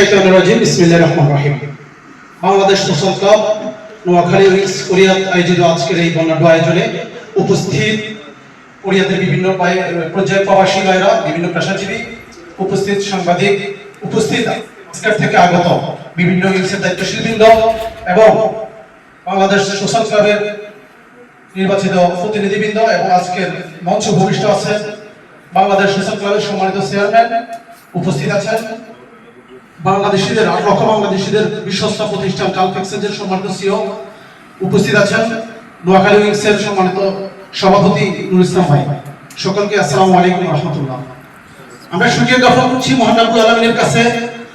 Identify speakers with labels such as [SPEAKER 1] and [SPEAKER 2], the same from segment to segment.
[SPEAKER 1] শাইতানির রাজিম বিসমিল্লাহির রহমানির রহিম। Bangladesh social club Noakhali wings কোরিয়াত আয়োজিত আজকের এই বর্ণাঢ্য আয়োজনে উপস্থিত কোরিয়াতের বিভিন্ন পর্যায়ের প্রবাসী ভাইরা, বিভিন্ন পেশাজীবী, উপস্থিত সাংবাদিক, উপস্থিত আজকের থেকে আগত বিভিন্ন উইংসের দায়িত্বশীলবৃন্দ এবং বাংলাদেশ সোশ্যাল ক্লাবের নির্বাচিত প্রতিনিধিবৃন্দ এবং আজকের মঞ্চ ভূমিষ্ঠ আছেন বাংলাদেশ সোশ্যাল ক্লাবের সম্মানিত চেয়ারম্যান, উপস্থিত আছেন বাংলাদেশিদের 8 লক্ষ বাংলাদেশিদের বিশ্বস্ত প্রতিষ্ঠান কালফ এক্সচেঞ্জের সম্মানিত সিও, উপস্থিত আছেন নোয়াখালী উইংসের সম্মানিত সভাপতি নুর ইসলাম ভাই। সকলকে আসসালামু আলাইকুম ওয়া রাহমাতুল্লাহ। আমরা শুকরিয়া জ্ঞাপন করছি মহান রব্বুল আলামিনের কাছে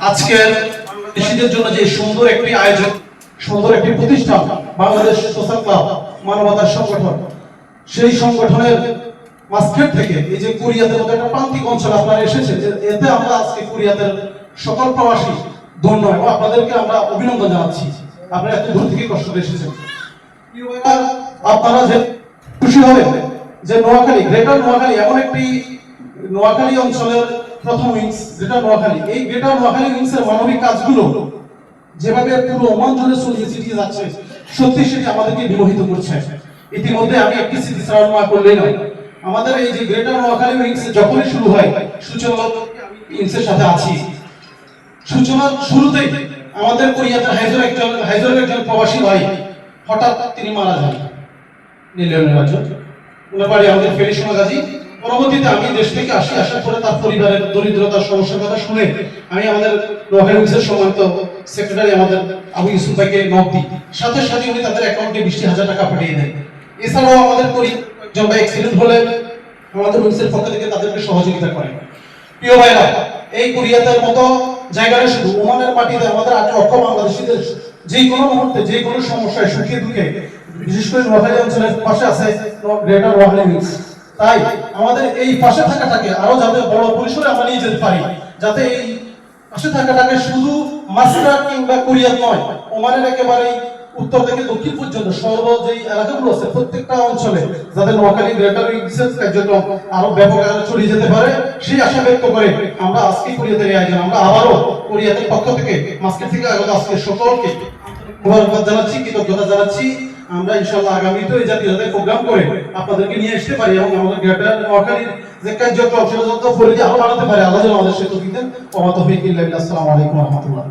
[SPEAKER 1] আজকের বাংলাদেশিদের জন্য যে সুন্দর একটি আয়োজন, সুন্দর একটি প্রতিষ্ঠান বাংলাদেশ সোশ্যাল ক্লাব মানবতার সংগঠন, সেই সংগঠনের মাঝখান থেকে এই যে কোরিয়াতের মতো একটা প্রান্তিক অঞ্চল আপনারা এসেছেন, এতে আমরা আজকে কোরিয়াতের সকল প্রবাসী ধন্য এবং আপনাদেরকে আমরা অভিনন্দন জানাচ্ছি। আপনারা এত দূর থেকে কষ্ট করে এসেছেন। আপনারা যে খুশি হবেন যে নোয়াখালী, গ্রেটার নোয়াখালী এমন একটি নোয়াখালী অঞ্চলের প্রথম উইংস গ্রেটার নোয়াখালী, এই গ্রেটার নোয়াখালী উইংসের মানবিক কাজগুলো যেভাবে পুরো ওমান জুড়ে ছড়িয়ে যাচ্ছে, সত্যি সেটি আমাদেরকে বিমোহিত করছে। ইতিমধ্যে আমি একটি স্মৃতিচারণা করলেই নয়, আমাদের এই যে গ্রেটার নোয়াখালী উইংস যখনই শুরু হয়, সূচনা উইংসের সাথে আছি। সূচনার শুরুতেই আমাদের কোরিয়াতের হাইজরের একজন প্রবাসী ভাই হঠাৎ তিনি মারা যান নীলয়নের রাজ্য, ওনার বাড়ি আমাদের ফেরিসোনাগাজী। পরবর্তীতে আমি দেশ থেকে আসার পরে তার পরিবারের দরিদ্রতার সমস্যার কথা শুনে আমি আমাদের নোয়াখালী উইংসের সম্মানিত সেক্রেটারি আমাদের আবু ইউসুফ ভাইকে নক দিই, সাথে সাথে উনি তাদের অ্যাকাউন্টে 20,000 টাকা পাঠিয়ে দেন। এছাড়াও আমাদের একজন ভাই অ্যাক্সিডেন্ট হলে আমাদের উইংসের পক্ষ থেকে তাদেরকে সহযোগিতা করেন। প্রিয় ভাইরা, এই কোরিয়াতের মতো জায়গায় শুধু ওমানের মাটিতে আমাদের 8 লক্ষ বাংলাদেশিদের যে কোনো মুহূর্তে যে কোনো সমস্যায় সুখে দুঃখে, বিশেষ করে নোয়াখালী অঞ্চলের পাশে আছে গ্রেটার নোয়াখালী উইংস। তাই আমাদের এই পাশে থাকাটাকে আরো যাতে বড় পরিসরে আমরা নিয়ে যেতে পারি, যাতে এই পাশে থাকাটাকে শুধু মাস্টার কিংবা কোরিয়াত নয়, ওমানের একেবারে উত্তর থেকে দক্ষিণ পর্যন্ত সর্ব যে এলাকাগুলো আছে প্রত্যেকটা অঞ্চলে যাতে নোয়াখালী গ্রেটার উইংসের কার্যক্রম আরো ব্যাপক আকারে ছড়িয়ে যেতে পারে, সেই আশা ব্যক্ত করে আমরা আজকে কোরিয়াতের এই আয়োজন, আমরা আবারও কোরিয়াতের পক্ষ থেকে মাস্কের থেকে আগত আজকে সকলকে ধন্যবাদ জানাচ্ছি, কৃতজ্ঞতা জানাচ্ছি। আমরা ইনশাআল্লাহ আগামীতে এই জাতীয় প্রোগ্রাম করে আপনাদেরকে নিয়ে আসতে পারি এবং আমাদের গ্রেটার নোয়াখালীর যে কার্যক্রম সেটা যত পরিধি আরো বাড়াতে পারে, আল্লাহ যেন আমাদের সে তৌফিক দেন। ওয়া মা তাওফীক ইল্লা বিল্লাহ। আসসালামু আলাইকুম ওয়া রাহমাতুল্লাহ।